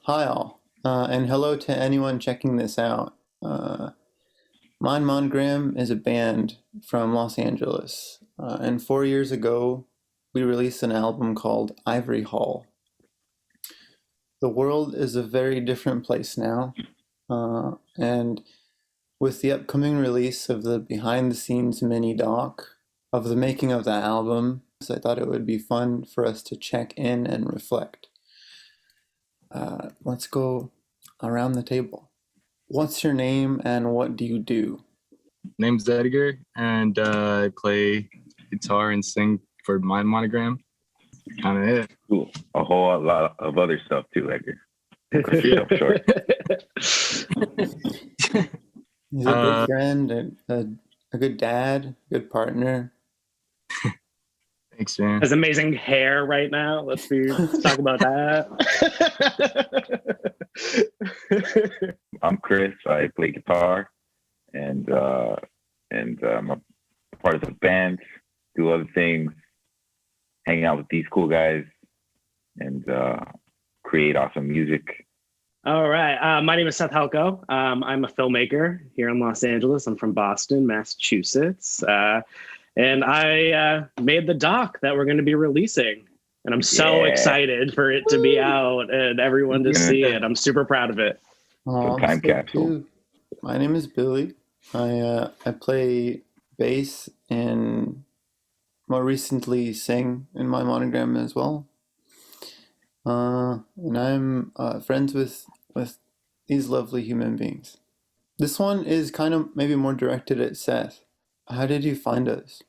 Hi all, and hello to anyone checking this out. Mind Monogram is a band from Los Angeles, and 4 years ago we released an album called Ivory Hall. The world is a very different place now, and with the upcoming release of the behind the scenes mini doc of the making of that album, so I thought it would be fun for us to check in and reflect. Let's go around the table. What's your name and what do you do? Name's Edgar, and I play guitar and sing for Mind Monogram. Kind of it. Cool. A whole lot of other stuff too, Edgar. Cut yourself short. He's a good friend, a good dad, good partner. Thanks, man. Has amazing hair right now. Let's talk about that. I'm Chris. I play guitar, and I'm a part of the band. Do other things, hang out with these cool guys, and create awesome music. All right. My name is Seth Halko. I'm a filmmaker here in Los Angeles. I'm from Boston, Massachusetts. And I made the doc that we're going to be releasing. And I'm so excited for it to be out and everyone to see it. I'm super proud of it. Oh, Time capsule. My name is Billy. I play bass and more recently sing in my monogram as well. And I'm friends with these lovely human beings. This one is kind of maybe more directed at Seth. How did you find us?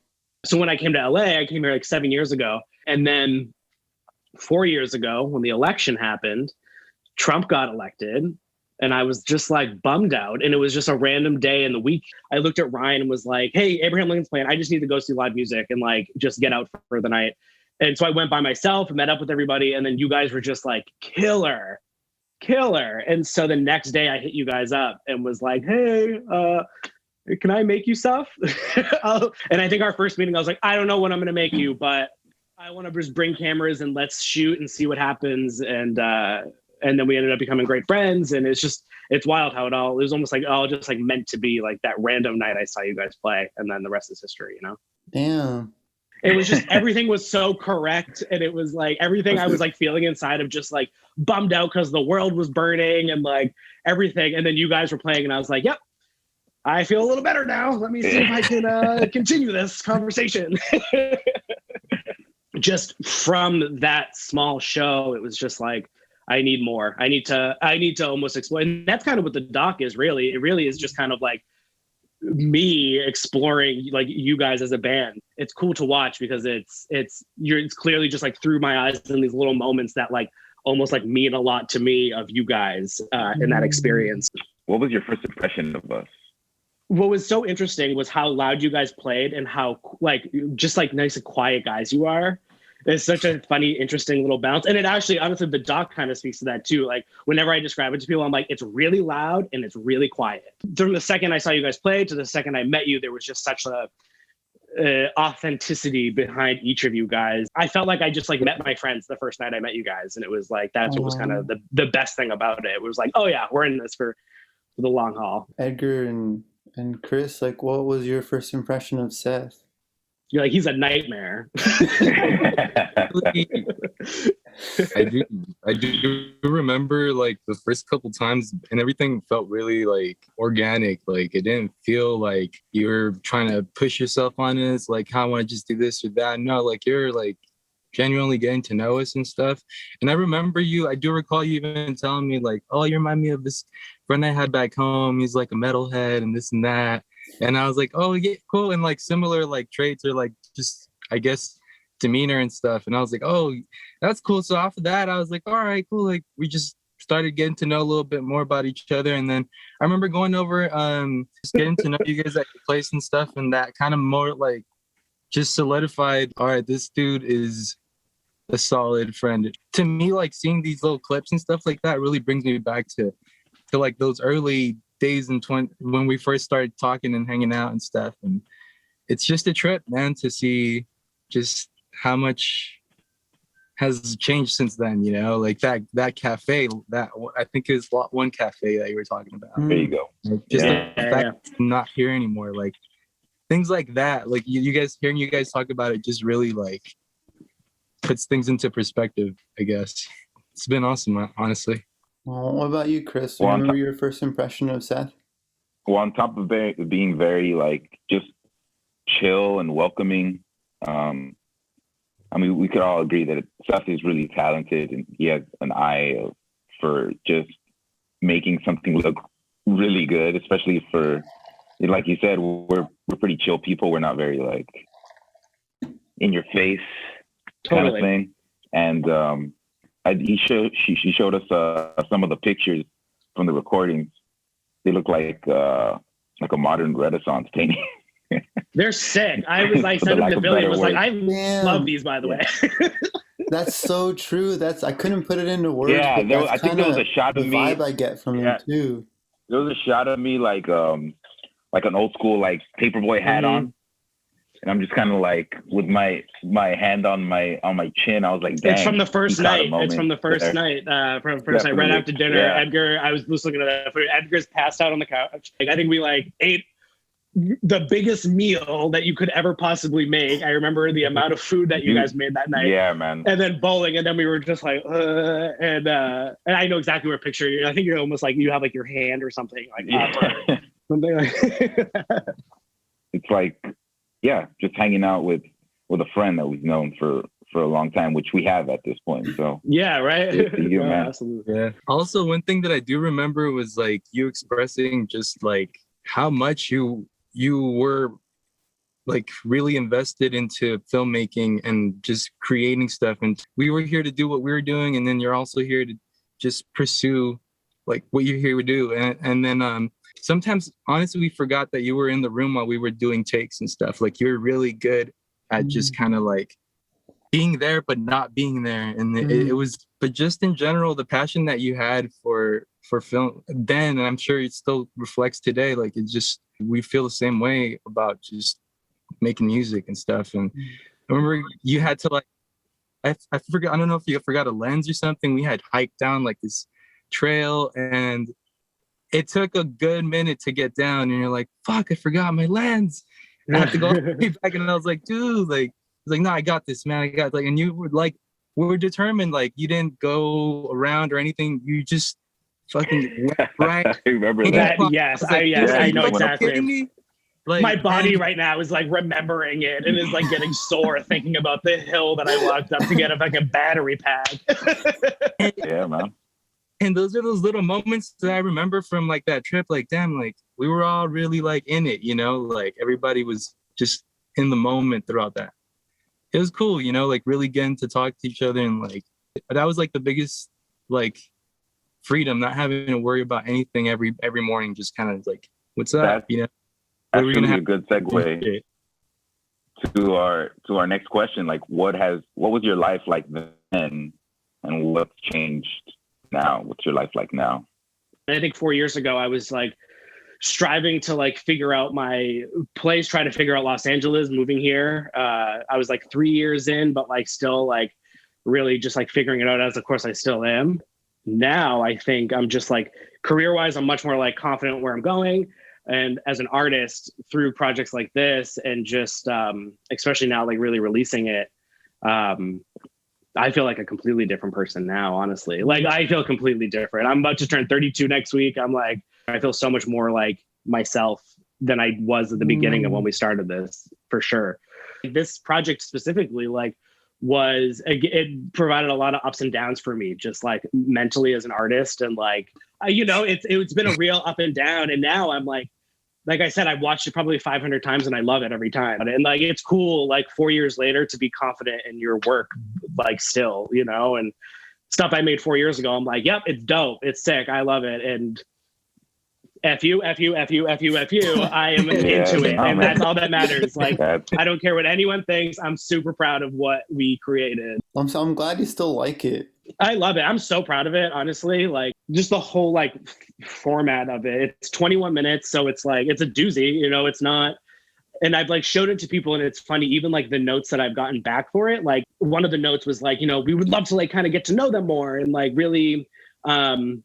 So when I came to LA, I came here like 7 years ago. And then 4 years ago, when the election happened, Trump got elected. And I was just like bummed out. And it was just a random day in the week. I looked at Ryan and was like, hey, Abraham Lincoln's playing. I just need to go see live music and like just get out for the night. And so I went by myself and met up with everybody. And then you guys were just like, killer. And so the next day I hit you guys up and was like, hey, can I make you stuff? And I think our first meeting, I was like, I don't know what I'm going to make you, but I want to just bring cameras and let's shoot and see what happens. And then we ended up becoming great friends. And it's wild how it was almost like, just like meant to be like that random night I saw you guys play. And then the rest is history, you know? Damn. It was just, everything was so correct. And it was like, everything I was like feeling inside of just like bummed out because the world was burning and like everything. And then you guys were playing and I was like, yep, I feel a little better now. Let me see if I can continue this conversation. Just from that small show, it was just like, I need more. I need to almost explore. And that's kind of what the doc is really. It really is just kind of like me exploring like you guys as a band. It's cool to watch because it's clearly just like through my eyes and these little moments that like almost like mean a lot to me of you guys in that experience. What was your first impression of us? What was so interesting was how loud you guys played and how like just like nice and quiet guys you are. It's such a funny, interesting little bounce. And it actually, honestly, the doc kind of speaks to that too. Like whenever I describe it to people, I'm like, it's really loud and it's really quiet. From the second I saw you guys play to the second I met you, there was just such a authenticity behind each of you guys. I felt like I just like met my friends the first night I met you guys. And it was like, that's what was kind of the best thing about it. It was like, oh yeah, we're in this for the long haul. Edgar and Chris, like, what was your first impression of Seth? You're like, he's a nightmare. I do remember like the first couple times and everything felt really like organic. Like it didn't feel like you were trying to push yourself on us. Like, how I want to just do this or that. No, like you're like genuinely getting to know us and stuff. And I do recall you even telling me like, oh, you remind me of this friend I had back home. He's like a metalhead and this and that. And I was like, oh, yeah, cool. And like similar like traits or like just, I guess, demeanor and stuff. And I was like, oh, that's cool. So off of that, I was like, all right, cool. Like we just started getting to know a little bit more about each other. And then I remember going over, just getting to know you guys at your place and stuff. And that kind of more like just solidified, all right, this dude is a solid friend. To me, like seeing these little clips and stuff like that really brings me back to like those early days when we first started talking and hanging out and stuff. And it's just a trip, man, to see just how much has changed since then, you know, like that cafe, that I think is Lot One Cafe that you were talking about. There you go. Like, just Yeah. the fact it's not here anymore, like things like that. Like you guys hearing you guys talk about it just really like puts things into perspective, I guess. It's been awesome, honestly. Well, what about you, Chris? Do you Well, remember your first impression of Seth? Well, on top of being very like just chill and welcoming, I mean, we could all agree that Seth is really talented and he has an eye for just making something look really good, especially for, like you said, we're pretty chill people. We're not very like in your face kind of thing. And she showed us some of the pictures from the recordings. They look like a modern Renaissance painting. They're sick. I sent him to Billy and was like, I love these, by the way. That's so true. I couldn't put it into words. Yeah, but I think there was a shot of me. The vibe I get from him too. There was a shot of me like an old school like paperboy hat on, and I'm just kind of like with my hand on my chin. I was like, dang, it's from the first night. It's from the first night. From the first night, right after dinner. Yeah. Edgar, I was just looking at that. Edgar's passed out on the couch. Like, I think we like ate the biggest meal that you could ever possibly make. I remember the amount of food that you guys made that night. Yeah, man. And then bowling, and then we were just like, and I know exactly what picture you're. I think you're almost like you have like your hand or something like that. Something like. It's like, yeah, just hanging out with a friend that we've known for a long time, which we have at this point. So yeah, right. You, man. Absolutely. Yeah. Also, one thing that I do remember was like you expressing just like how much you were like really invested into filmmaking and just creating stuff. And we were here to do what we were doing. And then you're also here to just pursue like what you're here to do. And then sometimes, honestly, we forgot that you were in the room while we were doing takes and stuff. Like you're really good at just kind of like being there, but not being there. And it was, but just in general, the passion that you had for film then, and I'm sure it still reflects today. Like it just, we feel the same way about just making music and stuff. And I remember you had to like, I forgot, I don't know if you forgot a lens or something. We had hiked down like this trail and it took a good minute to get down and you're like, fuck, I forgot my lens. I have to go back. And I was like, dude, like, no, I got this, man. I got like, and you were like, we were determined, like you didn't go around or anything. You just fucking went right. I remember that. Yes, I know exactly. Like, my body right now is like remembering it and is like getting sore thinking about the hill that I walked up to get a fucking battery pack. Yeah, man. And those are those little moments that I remember from like that trip. Like, damn, like we were all really like in it, you know, like everybody was just in the moment throughout that. It was cool, you know, like really getting to talk to each other and like, that was like the biggest like freedom, not having to worry about anything every morning, just kind of like, what's up, you know? That's really a good segue to our next question. Like, what was your life like then, and what's changed now? What's your life like now? I think 4 years ago, I was like striving to like figure out my place, trying to figure out Los Angeles, moving here. I was like 3 years in, but like still like really just like figuring it out, as of course I still am. Now I think I'm just like career-wise, I'm much more like confident where I'm going. And as an artist, through projects like this and just especially now like really releasing it, I feel like a completely different person now, honestly. Like I feel completely different. I'm about to turn 32 next week. I'm like, I feel so much more like myself than I was at the beginning of when we started this, for sure. This project specifically, like, it provided a lot of ups and downs for me, just like mentally as an artist. And like, you know, it's been a real up and down. And now I'm like I said, I've watched it probably 500 times and I love it every time. And like, it's cool, like 4 years later, to be confident in your work, like still, you know, and stuff I made 4 years ago. I'm like, yep, it's dope. It's sick. I love it. And F you. I am into it. And that's all that matters. Like, I don't care what anyone thinks. I'm super proud of what we created. I'm glad you still like it. I love it. I'm so proud of it, honestly. Like, just the whole like format of it. It's 21 minutes. So it's like, it's a doozy, you know, it's not And I've like showed it to people, and it's funny, even like the notes that I've gotten back for it. Like one of the notes was like, we would love to like kind of get to know them more and like really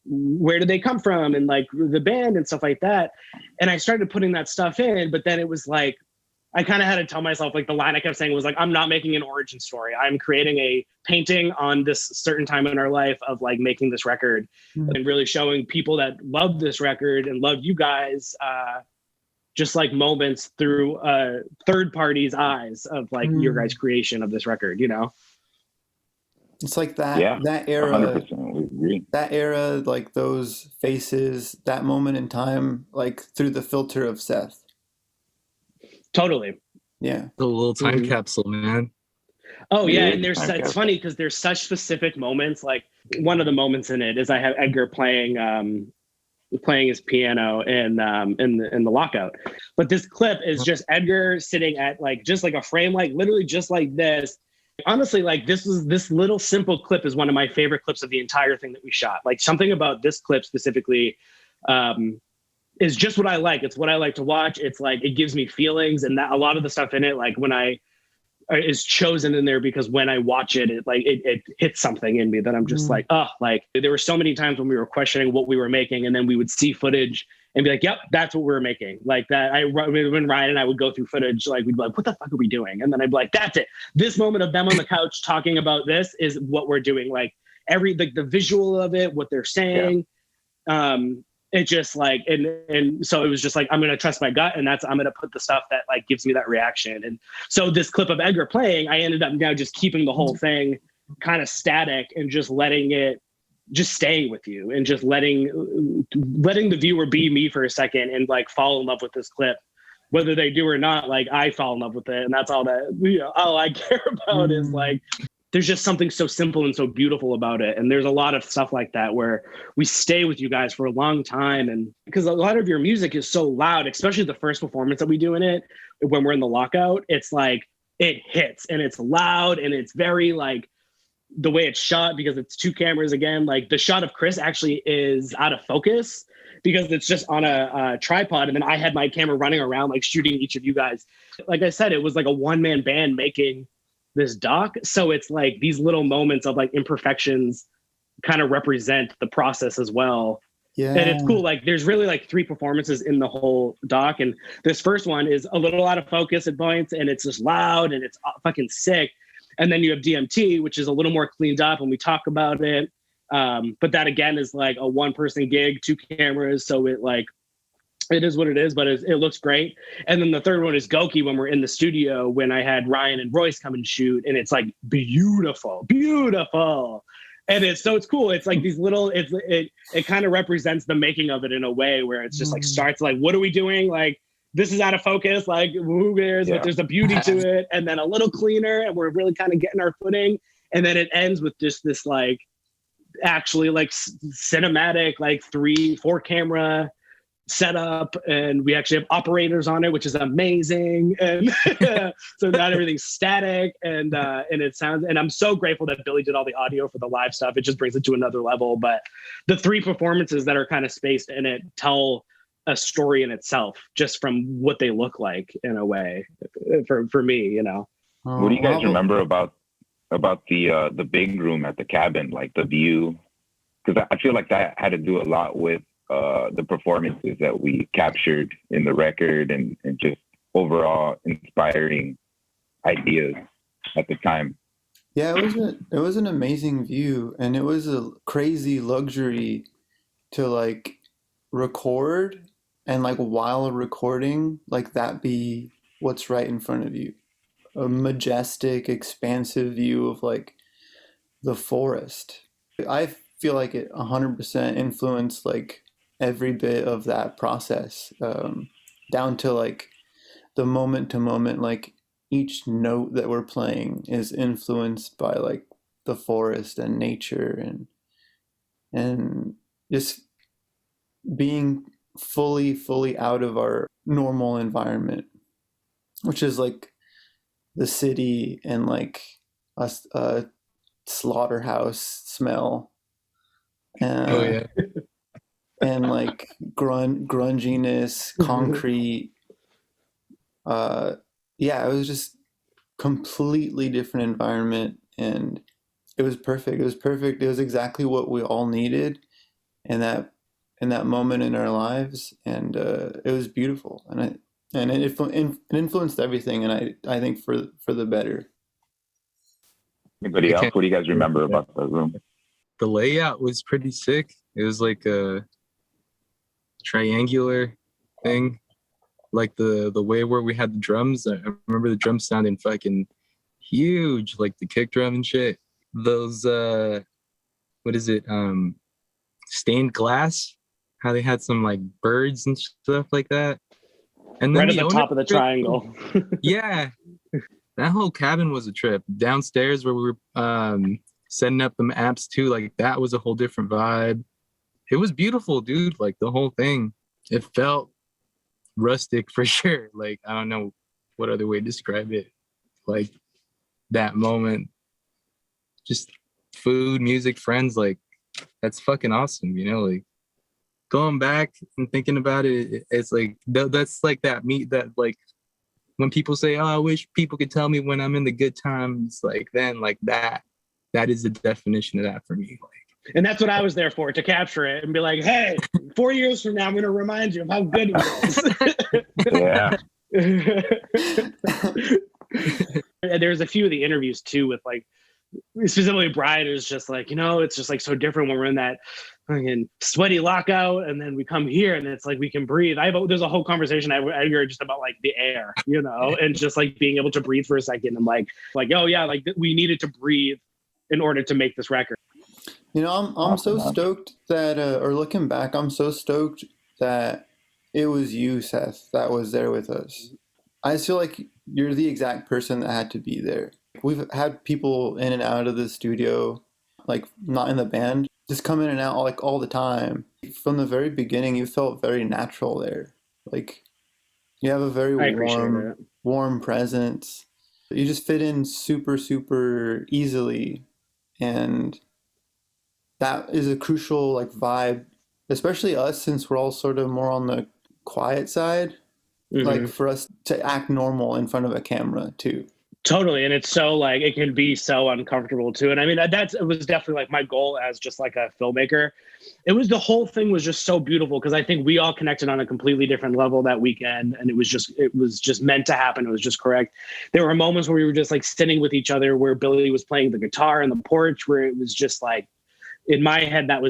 where did they come from and like the band and stuff like that. And I started putting that stuff in, but then it was like, I kind of had to tell myself, like the line I kept saying was like, I'm not making an origin story. I'm creating a painting on this certain time in our life of like making this record and really showing people that love this record and love you guys, just like moments through third party's eyes of like your guys' creation of this record, It's like that era, 100%, we agree. that era, like those faces, that moment in time, like through the filter of Seth. Totally. Yeah. The little time capsule, man. Oh yeah, Yeah, and it's funny because there's such specific moments. Like one of the moments in it is I have Edgar playing his piano in the lockout. But this clip is just Edgar sitting at like just like a frame, like literally just like this. Honestly, like this little simple clip is one of my favorite clips of the entire thing that we shot. Like something about this clip specifically is just what I like. It's what I like to watch. It's like it gives me feelings, and that a lot of the stuff in it, like when is chosen in there because when I watch it, it hits something in me that I'm just like, oh, like there were so many times when we were questioning what we were making, and then we would see footage and be like, yep, that's what we're making. Like that, when Ryan and I would go through footage, like we'd be like, what the fuck are we doing? And then I'd be like, that's it. This moment of them on the couch talking about this is what we're doing. Like the visual of it, what they're saying. Yeah. It just like, and so it was just like, I'm going to trust my gut, and I'm going to put the stuff that like gives me that reaction. And so this clip of Edgar playing, I ended up now just keeping the whole thing kind of static and just letting it, just staying with you and just letting the viewer be me for a second and like fall in love with this clip, whether they do or not. Like I fall in love with it, and that's all that, all I care about is like, there's just something so simple and so beautiful about it. And there's a lot of stuff like that where we stay with you guys for a long time. And because a lot of your music is so loud, especially the first performance that we do in it, when we're in the lockout, it's like, it hits and it's loud and it's very like the way it's shot, because it's two cameras again, like the shot of Chris actually is out of focus because it's just on a tripod. And then I had my camera running around, like shooting each of you guys. Like I said, it was like a one-man band making this doc, so it's like these little moments of like imperfections kind of represent the process as well. And it's cool, like there's really like 3 performances in the whole doc, and this first one is a little out of focus at points and it's just loud and it's fucking sick. And then you have DMT, which is a little more cleaned up and we talk about it, but that again is like a 1-person gig, 2 cameras, so it is what it is, but it looks great. And then the third one is Goki, when we're in the studio, when I had Ryan and Royce come and shoot, and it's like beautiful. And it's cool. It's like these little, it kind of represents the making of it in a way where it's just like starts like, what are we doing? Like, this is out of focus. Like, who cares? But there's a beauty to it. And then a little cleaner, and we're really kind of getting our footing. And then it ends with just this like, actually like cinematic, like 3-4 camera setup, and we actually have operators on it, which is amazing. And so not everything's static, and it sounds, and I'm so grateful that Billy did all the audio for the live stuff. It just brings it to another level. But the 3 performances that are kind of spaced in it tell a story in itself, just from what they look like in a way, for me, What do you guys remember about the big room at the cabin, like the view? Because I feel like that had to do a lot with the performances that we captured in the record, and just overall inspiring ideas at the time. Yeah, it was an amazing view, and it was a crazy luxury to like record, and like while recording, like that be what's right in front of you. A majestic, expansive view of like the forest. I feel like it 100% influenced like every bit of that process, down to like the moment to moment, like each note that we're playing is influenced by like the forest and nature, and just being fully out of our normal environment, which is like the city and like a slaughterhouse smell. Oh yeah. And like grunginess, concrete, Yeah, it was just completely different environment, and it was perfect. It was perfect. It was exactly what we all needed in that moment in our lives, and it was beautiful, and it influenced everything, and I think for the better. Anybody I else? can't. What do you guys remember about the room? The layout was pretty sick. It was like a triangular thing, like the way where we had the drums. I remember the drums sounding fucking huge, like the kick drum and shit. Those what is it? Stained glass. How they had some like birds and stuff like that. And then Right at the owner top of the triangle. Yeah, that whole cabin was a trip. Downstairs where we were setting up the amps too, like that was a whole different vibe. It was beautiful, dude. Like the whole thing. It felt rustic for sure. Like I don't know what other way to describe it. Like that moment, just food, music, friends, like that's fucking awesome, you know, like going back and thinking about it, it's like that's like that meet that like when people say, oh, I wish people could tell me when I'm in the good times, like then like that is the definition of that for me. Like, And that's what I was there for, to capture it and be like, hey, 4 years from now, I'm going to remind you of how good it Yeah. was. And there's a few of the interviews too with like, specifically Brian is just like, it's just like so different when we're in that fucking sweaty lockout, and then we come here and it's like we can breathe. There's a whole conversation I hear just about like the air, and just like being able to breathe for a second, and like oh yeah, like we needed to breathe in order to make this record. I'm so stoked that, or looking back, I'm so stoked that it was you, Seth, that was there with us. I feel like you're the exact person that had to be there. We've had people in and out of the studio, like not in the band, just come in and out like all the time. From the very beginning, you felt very natural there. Like you have a very warm presence. You just fit in super, super easily. And that is a crucial like vibe, especially us, since we're all sort of more on the quiet side. Mm-hmm. Like for us to act normal in front of a camera too. Totally. And it's so like, it can be so uncomfortable too. And I mean, it was definitely like my goal as just like a filmmaker. The whole thing was just so beautiful because I think we all connected on a completely different level that weekend. And it was just meant to happen. It was just correct. There were moments where we were just like sitting with each other, where Billy was playing the guitar on the porch, where it was just like, in my head, that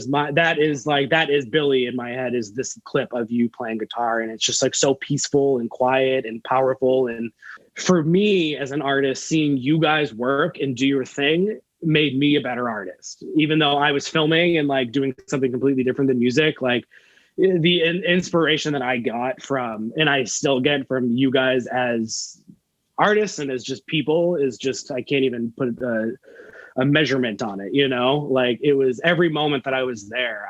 is Billy. In my head is this clip of you playing guitar. And it's just like so peaceful and quiet and powerful. And for me as an artist, seeing you guys work and do your thing made me a better artist. Even though I was filming and like doing something completely different than music, like the inspiration that I got from, and I still get from you guys as artists and as just people, is just, I can't even put a measurement on it, like it was every moment that I was there,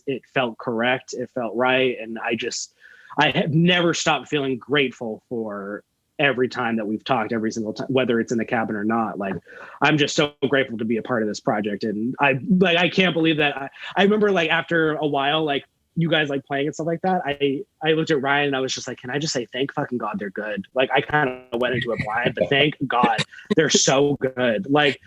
it felt correct. It felt right. And I have never stopped feeling grateful for every time that we've talked, every single time, whether it's in the cabin or not. Like, I'm just so grateful to be a part of this project. And I can't believe that I remember like after a while, like you guys like playing and stuff like that, I looked at Ryan and I was just like, can I just say thank fucking God they're good? Like I kind of went into it blind, but thank God they're so good. Like,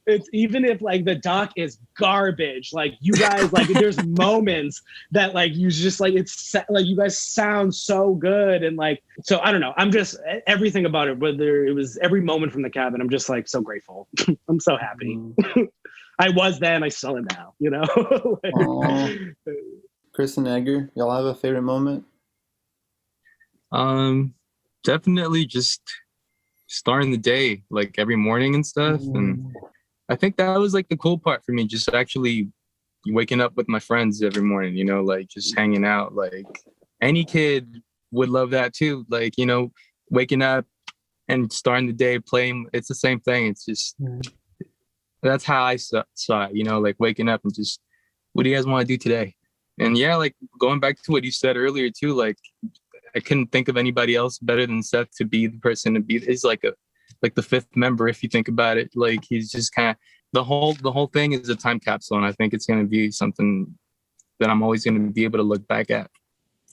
it's even if like the doc is garbage, like you guys, like there's moments that like you just like, it's like you guys sound so good. And like, so I don't know, I'm just everything about it, whether it was every moment from the cabin, I'm just like so grateful. I'm so happy. I was then, I still am now, like, Chris and Edgar, y'all have a favorite moment? Definitely just starting the day, like every morning and stuff. And I think that was like the cool part for me, just actually waking up with my friends every morning, like just hanging out. Like any kid would love that too. Like, waking up and starting the day playing, it's the same thing. It's just, that's how I saw it, like waking up and just, what do you guys want to do today? And yeah, like going back to what you said earlier too, like I couldn't think of anybody else better than Seth to be the person to be. He's like the fifth member, if you think about it. Like he's just kind of, the whole thing is a time capsule. And I think it's going to be something that I'm always going to be able to look back at.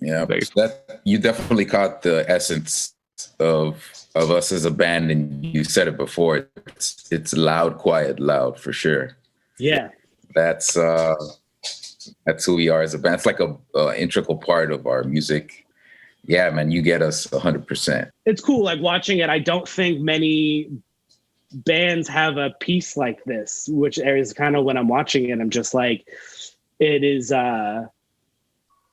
Yeah, that you definitely caught the essence of us as a band, and you said it before. It's loud, quiet, loud for sure. Yeah. That's who we are as a band. It's like a integral part of our music. Yeah, man, you get us 100%. It's cool, like watching it. I don't think many bands have a piece like this, which is kind of when I'm watching it, I'm just like, it is. I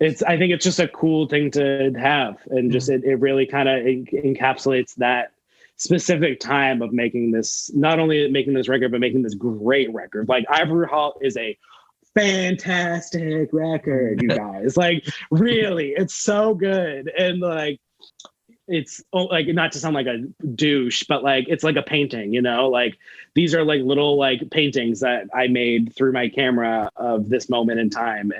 think it's just a cool thing to have, and just it really kind of encapsulates that specific time of making this. Not only making this record, but making this great record. Like Ivory Hall is a fantastic record, you guys. Like really, it's so good, and like it's like, not to sound like a douche, but like it's like a painting, you know, like these are like little like paintings that I made through my camera of this moment in time.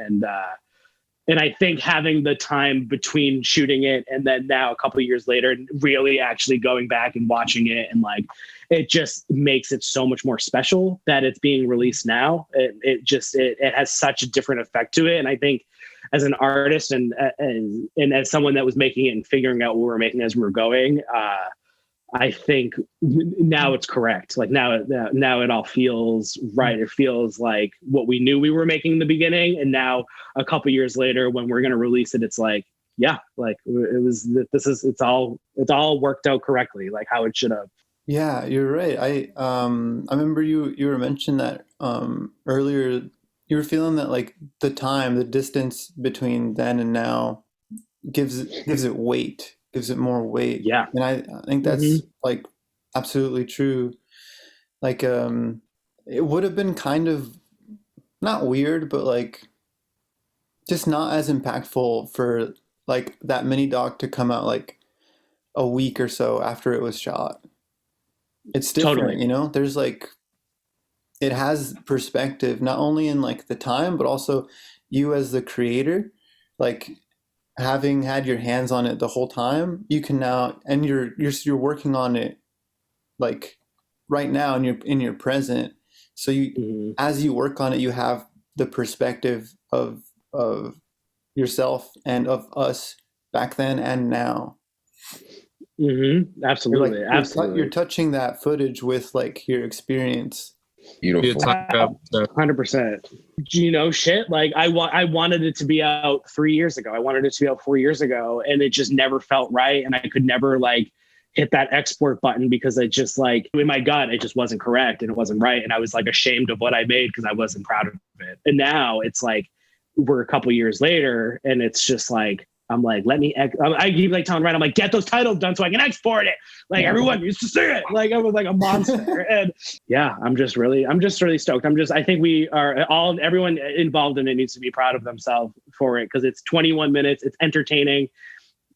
And I think having the time between shooting it and then now a couple of years later, really actually going back and watching it, and like, it just makes it so much more special that it's being released now. It has such a different effect to it. And I think as an artist and as someone that was making it and figuring out what we were making as we were going, I think now it's correct. Like now it all feels right. It feels like what we knew we were making in the beginning. And now a couple years later, when we're going to release it, it's like, yeah, like it's all worked out correctly, like how it should have. Yeah, you're right. I remember you were mentioning that earlier. You were feeling that like the distance between then and now gives it weight. Gives it more weight. Yeah. And I think that's like absolutely true. Like it would have been kind of not weird, but like just not as impactful for like that mini doc to come out like a week or so after it was shot. It's different, Totally. you know? There's like, it has perspective, not only in like the time, but also you as the creator, like having had your hands on it the whole time, you can now, and you're working on it like right now, and you're in your present. So you, as you work on it, you have the perspective of yourself and of us back then and now. Absolutely. You're touching that footage with like your experience. Beautiful. 100%. You know, shit. Like I wanted it to be out 3 years ago. I wanted it to be out 4 years ago, and it just never felt right. And I could never like hit that export button because it just like in my gut, it just wasn't correct and it wasn't right. And I was like ashamed of what I made because I wasn't proud of it. And now it's like we're a couple years later, and it's just like, I'm like, I keep like telling Ryan, I'm like, get those titles done so I can export it. Like everyone used to see it. Like I was like a monster. And yeah, I'm just really stoked. I think everyone involved in it needs to be proud of themselves for it, because it's 21 minutes. It's entertaining.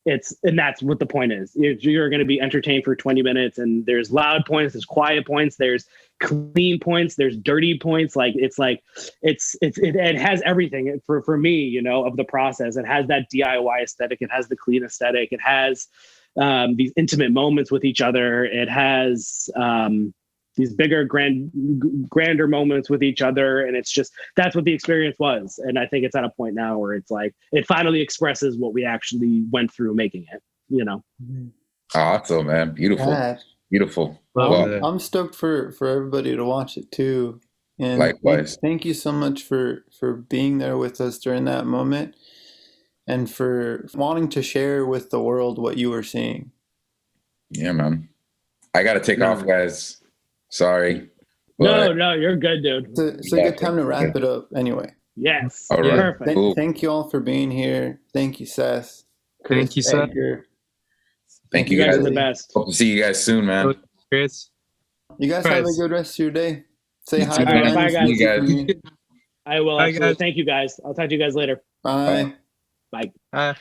And that's what the point is. You're going to be entertained for 20 minutes, and there's loud points, there's quiet points, there's clean points, there's dirty points. Like it has everything for me, you know, of the process. It has that DIY aesthetic. It has the clean aesthetic. It has these intimate moments with each other. It has these bigger, grander moments with each other. And it's just, that's what the experience was. And I think it's at a point now where it's like, it finally expresses what we actually went through making it, you know? Awesome, man. Beautiful. Yeah. Beautiful. Well, I'm stoked for everybody to watch it too. And likewise. Thank you so much for being there with us during that moment, and for wanting to share with the world what you were seeing. Yeah, man. I got to take off, guys. Sorry. No, you're good, dude. It's a good time to wrap it up anyway. Yes. All right. Perfect. Cool. Thank you all for being here. Thank you, Seth. Thank you, Seth. Thank you You guys guys. are the best. Hope to see you guys soon, man. Chris. You guys have a good rest of your day. Say You hi too, to man. Bye, guys. Nancy for me. I will. Bye, Absolutely. guys. Thank you, guys. I'll talk to you guys later. Bye. Bye. Bye.